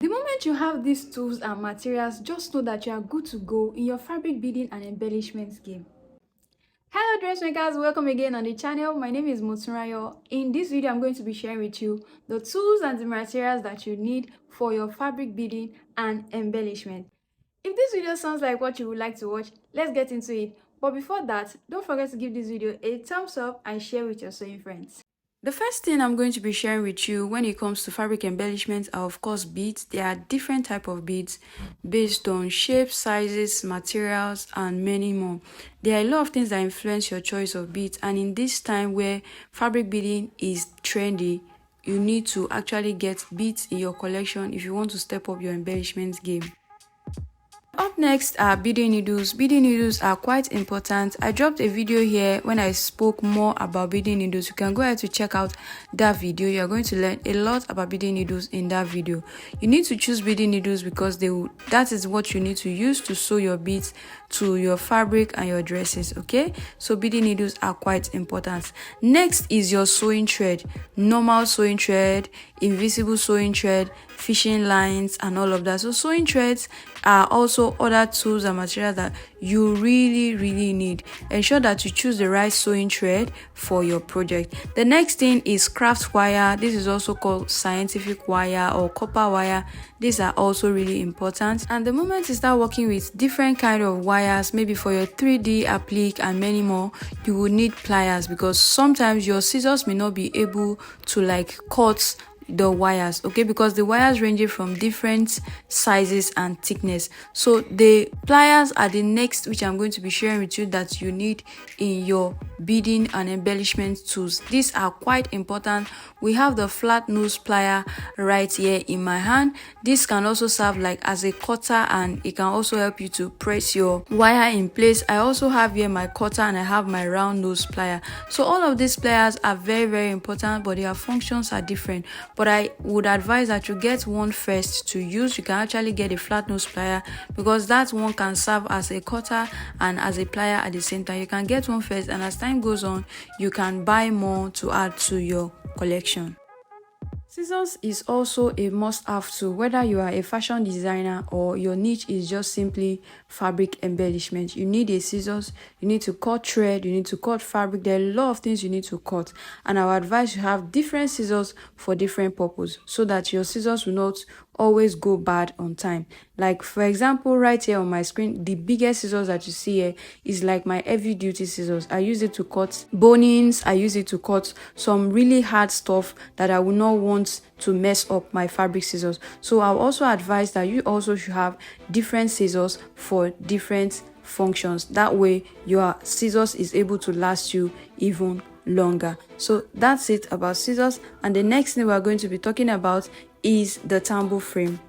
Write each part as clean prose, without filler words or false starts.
The moment you have these tools and materials, just know that you are good to go in your fabric beading and embellishments game. Hello dressmakers, welcome again on the channel. My name is Moturayo. In this video, I'm going to be sharing with you the tools and the materials that you need for your fabric beading and embellishment. If this video sounds like what you would like to watch, let's get into it. But before that, don't forget to give this video a thumbs up and share with your sewing friends. The first thing I'm going to be sharing with you when it comes to fabric embellishments are of course beads. There are different types of beads based on shapes, sizes, materials, and many more. There are a lot of things that influence your choice of beads, and in this time where fabric beading is trendy, you need to actually get beads in your collection if you want to step up your embellishments game. Up next are beading needles. Beading needles are quite important. I dropped a video here when I spoke more about beading needles. You can go ahead to check out that video. You are going to learn a lot about beading needles in that video. You need to choose beading needles because that is what you need to use to sew your beads to your fabric and your dresses. Okay, so beading needles are quite important. Next is your sewing thread. Normal sewing thread, invisible sewing thread, fishing lines, and all of that. So sewing threads are also other tools and materials that you really need. Ensure that you choose the right sewing thread for your project. The next thing is craft wire. This is also called scientific wire or copper wire. These are also really important. And the moment you start working with different kind of wires, maybe for your 3D applique and many more, you will need pliers, because sometimes your scissors may not be able to cut the wires, okay, because the wires ranging from different sizes and thickness. So the pliers are the next which I'm going to be sharing with you that you need in your beading and embellishment tools. These are quite important. We have the flat nose plier right here in my hand. This can also serve like as a cutter, and it can also help you to press your wire in place. I also have here my cutter and I have my round nose plier. So all of these pliers are very important, but their functions are different. But I would advise that you get one first to use. You can actually get a flat nose plier because that one can serve as a cutter and as a plier at the same time. You can get one first, and as time goes on, you can buy more to add to your collection. Scissors is also a must-have tool, whether you are a fashion designer or your niche is just simply fabric embellishment. You need a scissors, you need to cut thread, you need to cut fabric. There are a lot of things you need to cut, and I would advise you have different scissors for different purposes so that your scissors will not always go bad on time. Like for example, right here on my screen, the biggest scissors that you see here is like my heavy duty scissors. I use it to cut bonings. I use it to cut some really hard stuff that I would not want to mess up my fabric scissors. So I'll also advise that you also should have different scissors for different functions. That way your scissors is able to last you even longer. So that's it about scissors. And the next thing we're going to be talking about is the tambour frame.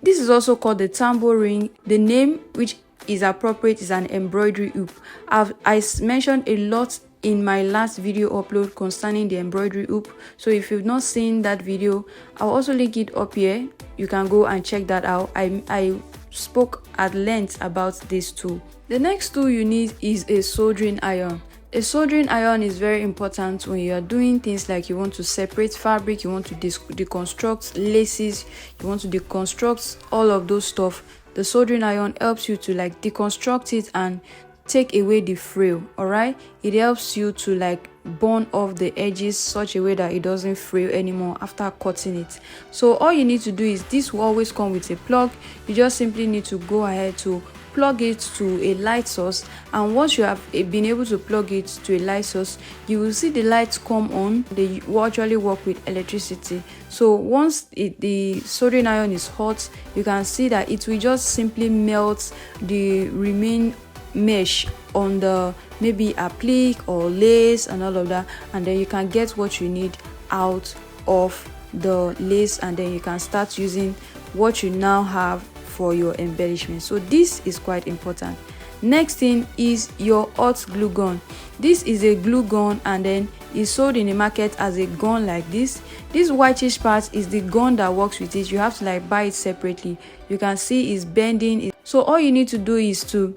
This is also called the tambour ring. The name which is appropriate is an embroidery hoop. I mentioned a lot in my last video upload concerning the embroidery hoop, so if you've not seen that video, I'll also link it up here. You can go and check that out. I spoke at length about this tool. The next tool you need is a soldering iron. A soldering iron is very important when you are doing things like you want to separate fabric, you want to deconstruct laces, you want to deconstruct all of those stuff. The soldering iron helps you to deconstruct it and take away the frill. All right, it helps you to burn off the edges such a way that it doesn't frill anymore after cutting it. So all you need to do is, this will always come with a plug. You just simply need to go ahead to plug it to a light source, and once you have been able to plug it to a light source, you will see the lights come on. They will actually work with electricity. So once the soldering iron is hot, you can see that it will just simply melt the remaining mesh on the maybe applique or lace and all of that, and then you can get what you need out of the lace, and then you can start using what you now have for your embellishment. So this is quite important. Next thing is your hot glue gun. This is a glue gun, and then it's sold in the market as a gun like this. This whitish part is the gun that works with it. You have to buy it separately. You can see it's bending. So all you need to do is to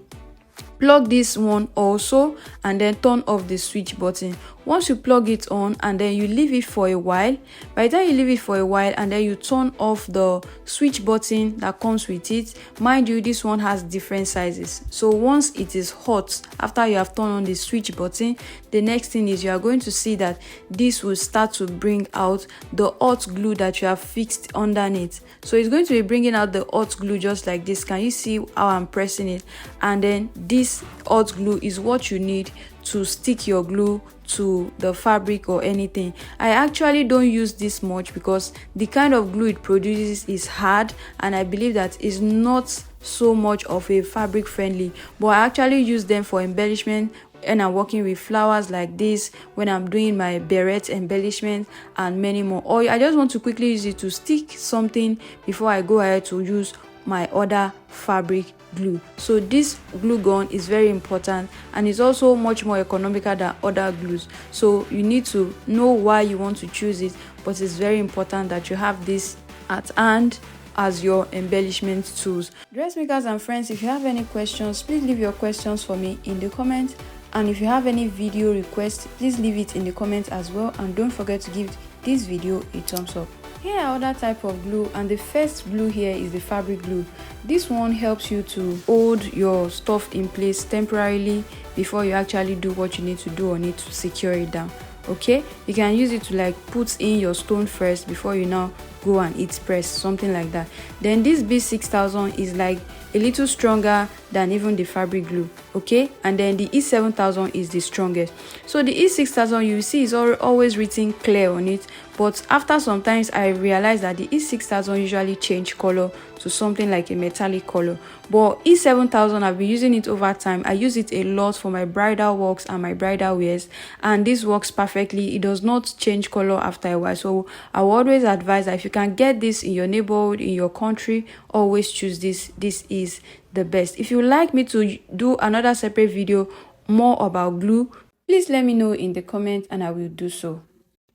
plug this one also, and then turn off the switch button. once you plug it on and then you leave it for a while, by the time you leave it for a while and then you turn off the switch button that comes with it, mind you, this one has different sizes. So once it is hot, after you have turned on the switch button, the next thing is you are going to see that this will start to bring out the hot glue that you have fixed underneath. So it's going to be bringing out the hot glue just like this. Can you see how I'm pressing it? And then this hot glue is what you need to stick your glue to the fabric or anything. I actually don't use this much because the kind of glue it produces is hard, and I believe that is not so much of a fabric friendly, but I actually use them for embellishment when I'm working with flowers like this, when I'm doing my beret embellishment and many more. Or I just want to quickly use it to stick something before I go ahead to use my other fabric glue. So this glue gun is very important, and it's also much more economical than other glues. So you need to know why you want to choose it, but it's very important that you have this at hand as your embellishment tools. Dressmakers and friends, if you have any questions, please leave your questions for me in the comments, and if you have any video requests, please leave it in the comments as well, and don't forget to give this video a thumbs up. Here are other type of glue, and the first glue here is the fabric glue. This one helps you to hold your stuff in place temporarily before you actually do what you need to do on it to secure it down. Okay, you can use it to like put in your stone first before you now go and hit press, something like that. Then this B6000 is like a little stronger than even the fabric glue, okay, and then the E7000 is the strongest. So the E6000, you see, is always written clear on it, but after sometimes I realized that the E6000 usually change color to something like a metallic color, but E7000, I've been using it over time. I use it a lot for my bridal works and my bridal wears, and this works perfectly. It does not change color after a while. So I will always advise that if you can get this in your neighborhood, in your country, always choose this. This is the best. If you would like me to do another separate video more about glue, please let me know in the comments and I will do so.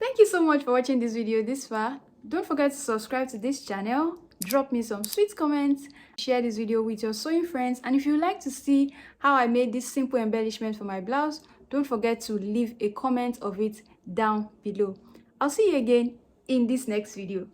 Thank you so much for watching this video this far. Don't forget to subscribe to this channel, drop me some sweet comments, share this video with your sewing friends, and if you would like to see how I made this simple embellishment for my blouse, don't forget to leave a comment of it down below. I'll see you again in this next video.